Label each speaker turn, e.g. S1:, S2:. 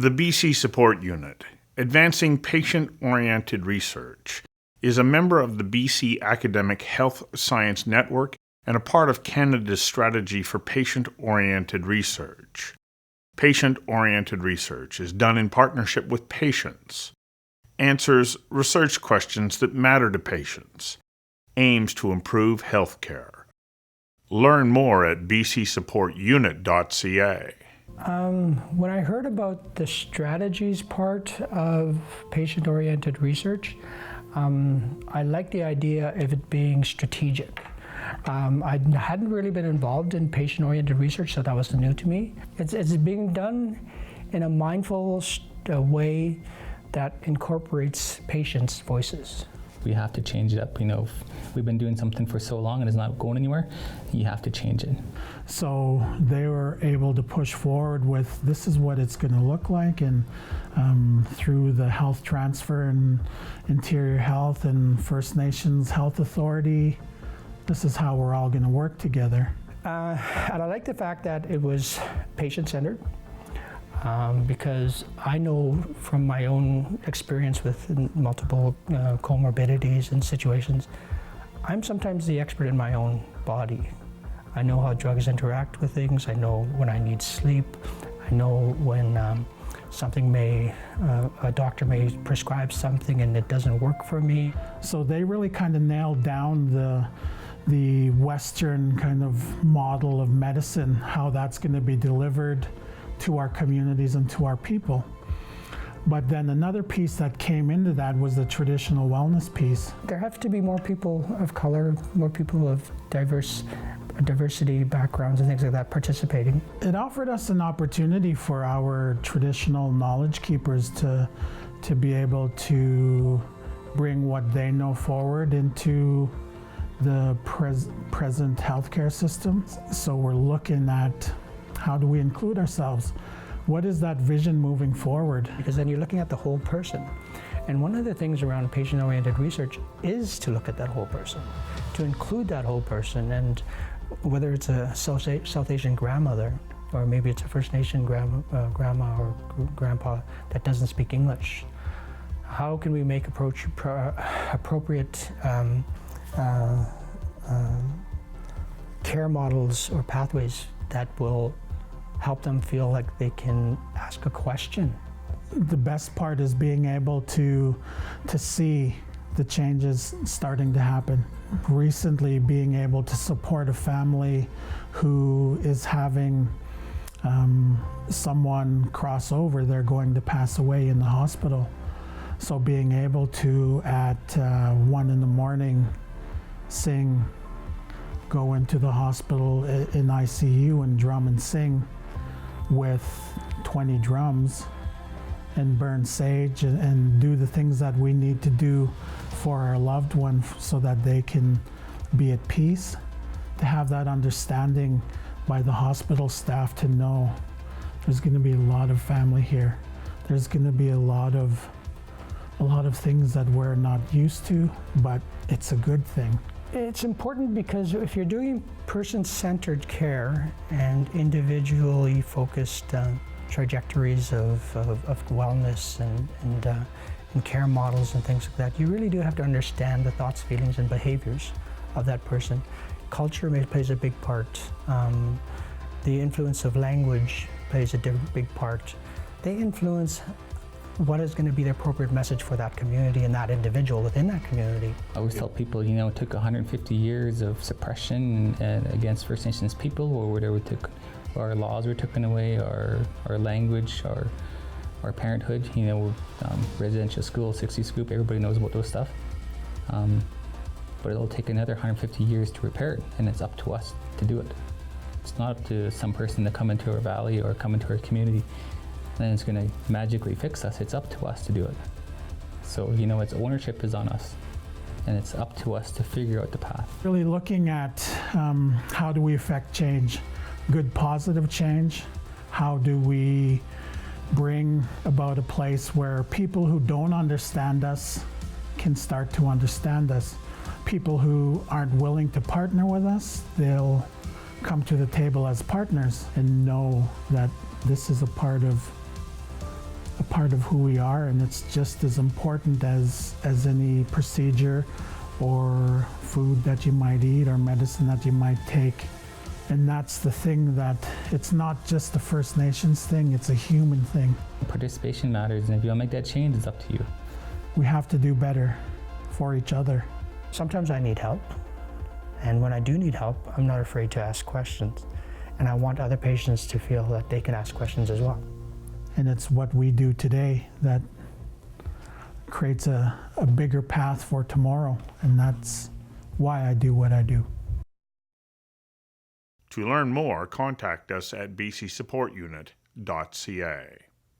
S1: The BC Support Unit, Advancing Patient-Oriented Research, is a member of the BC Academic Health Science Network and a part of Canada's strategy for patient-oriented research. Patient-oriented research is done in partnership with patients, answers research questions that matter to patients, aims to improve healthcare. Learn more at bcsupportunit.ca.
S2: When I heard about the strategies part of patient-oriented research, I like the idea of it being strategic. I hadn't really been involved in patient-oriented research, so that was new to me. It's being done in a mindful way that incorporates patients' voices.
S3: We have to change it up. We've been doing something for so long and it's not going anywhere. You have to change it.
S4: So they were able to push forward with this is what it's going to look like, and through the health transfer and Interior Health and First Nations Health Authority, this is how we're all going to work together.
S2: And I like the fact that it was patient-centered. Because I know from my own experience with multiple comorbidities and situations, I'm sometimes the expert in my own body. I know how drugs interact with things. I know when I need sleep. I know when a doctor may prescribe something and it doesn't work for me.
S4: So they really kind of nailed down the Western kind of model of medicine, how that's going to be delivered to our communities and to our people. But then another piece that came into that was the traditional wellness piece.
S2: There have to be more people of color, more people of diversity backgrounds and things like that participating.
S4: It offered us an opportunity for our traditional knowledge keepers to be able to bring what they know forward into the present healthcare system. So we're looking at how do we include ourselves? What is that vision moving forward?
S2: Because then you're looking at the whole person. And one of the things around patient-oriented research is to look at that whole person, to include that whole person. And whether it's a South Asian grandmother, or maybe it's a First Nation grandma or grandpa that doesn't speak English, how can we make appropriate care models or pathways that will help them feel like they can ask a question?
S4: The best part is being able to see the changes starting to happen. Recently, being able to support a family who is having someone cross over, they're going to pass away in the hospital. So being able to, at 1 a.m, sing, go into the hospital in ICU and drum and sing with 20 drums and burn sage and do the things that we need to do for our loved one so that they can be at peace. To have that understanding by the hospital staff to know there's going to be a lot of family here. There's going to be a lot of things that we're not used to, but it's a good thing.
S2: It's important because if you're doing person-centered care and individually focused trajectories of wellness and care models and things like that, you really do have to understand the thoughts, feelings, and behaviors of that person. Culture plays a big part. The influence of language plays a big part. They influence what is going to be the appropriate message for that community and that individual within that community.
S3: I always tell people, it took 150 years of suppression against First Nations people, where our laws were taken away, our language, our parenthood, residential school, 60 scoop, everybody knows about those stuff. But it'll take another 150 years to repair it, and it's up to us to do it. It's not up to some person to come into our valley or come into our community then it's going to magically fix us. It's up to us to do it. So, its ownership is on us, and it's up to us to figure out the path.
S4: Really looking at how do we affect change, good positive change. How do we bring about a place where people who don't understand us can start to understand us. People who aren't willing to partner with us, they'll come to the table as partners and know that this is a part of a part of who we are, and it's just as important as any procedure or food that you might eat or medicine that you might take. And that's the thing, that it's not just a First Nations thing, it's a human thing.
S3: Participation matters, and if you don't make that change, it's up to you.
S4: We have to do better for each other.
S2: Sometimes I need help, and when I do need help, I'm not afraid to ask questions. And I want other patients to feel that they can ask questions as well.
S4: And it's what we do today that creates a bigger path for tomorrow, and that's why I do what I do.
S1: To learn more, contact us at bcsupportunit.ca.